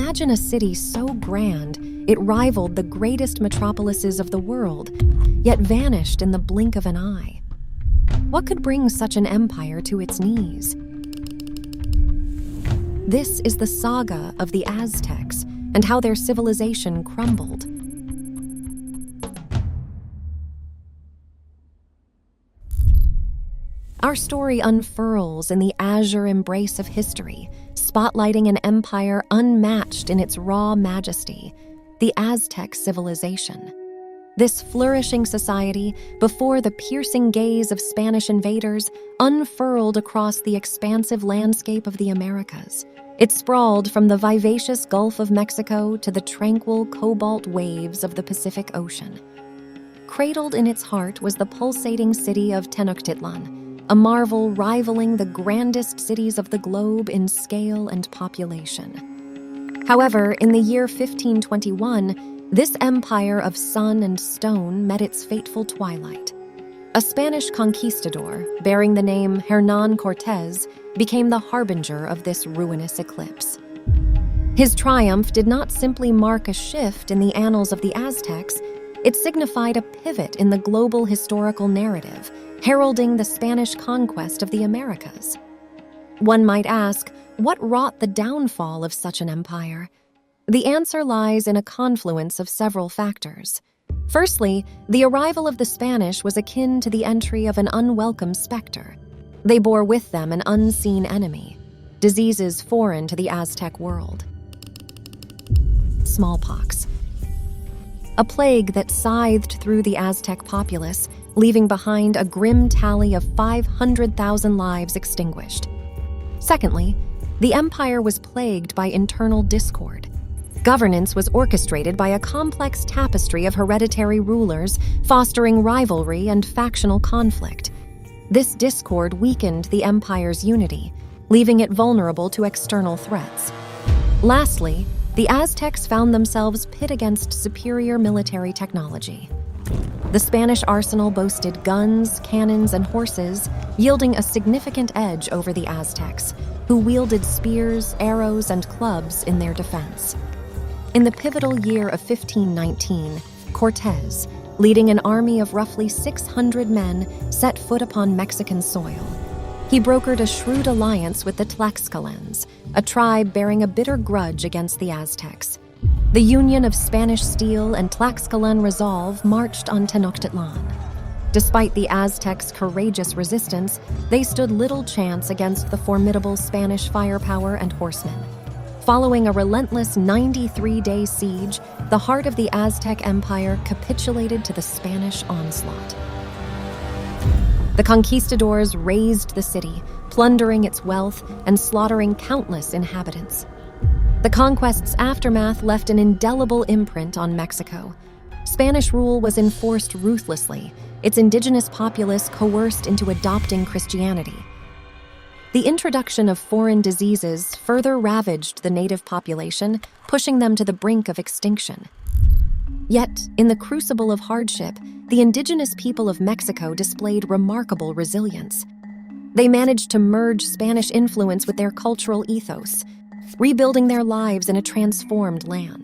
Imagine a city so grand it rivaled the greatest metropolises of the world, yet vanished in the blink of an eye. What could bring such an empire to its knees? This is the saga of the Aztecs and how their civilization crumbled. Our story unfurls in the azure embrace of history, spotlighting an empire unmatched in its raw majesty, the Aztec civilization. This flourishing society, before the piercing gaze of Spanish invaders, unfurled across the expansive landscape of the Americas. It sprawled from the vivacious Gulf of Mexico to the tranquil cobalt waves of the Pacific Ocean. Cradled in its heart was the pulsating city of Tenochtitlan, a marvel rivaling the grandest cities of the globe in scale and population. However, in the year 1521, this empire of sun and stone met its fateful twilight. A Spanish conquistador, bearing the name Hernán Cortés, became the harbinger of this ruinous eclipse. His triumph did not simply mark a shift in the annals of the Aztecs, it signified a pivot in the global historical narrative, heralding the Spanish conquest of the Americas. One might ask, what wrought the downfall of such an empire? The answer lies in a confluence of several factors. Firstly, the arrival of the Spanish was akin to the entry of an unwelcome specter. They bore with them an unseen enemy, diseases foreign to the Aztec world. Smallpox. A plague that scythed through the Aztec populace, leaving behind a grim tally of 500,000 lives extinguished. Secondly, the empire was plagued by internal discord. Governance was orchestrated by a complex tapestry of hereditary rulers, fostering rivalry and factional conflict. This discord weakened the empire's unity, leaving it vulnerable to external threats. Lastly, the Aztecs found themselves pit against superior military technology. The Spanish arsenal boasted guns, cannons, and horses, yielding a significant edge over the Aztecs, who wielded spears, arrows, and clubs in their defense. In the pivotal year of 1519, Cortés, leading an army of roughly 600 men, set foot upon Mexican soil. He brokered a shrewd alliance with the Tlaxcalans, a tribe bearing a bitter grudge against the Aztecs. The union of Spanish steel and Tlaxcalan resolve marched on Tenochtitlan. Despite the Aztecs' courageous resistance, they stood little chance against the formidable Spanish firepower and horsemen. Following a relentless 93-day siege, the heart of the Aztec Empire capitulated to the Spanish onslaught. The conquistadors razed the city, plundering its wealth and slaughtering countless inhabitants. The conquest's aftermath left an indelible imprint on Mexico. Spanish rule was enforced ruthlessly, its indigenous populace coerced into adopting Christianity. The introduction of foreign diseases further ravaged the native population, pushing them to the brink of extinction. Yet, in the crucible of hardship, the indigenous people of Mexico displayed remarkable resilience. They managed to merge Spanish influence with their cultural ethos, rebuilding their lives in a transformed land.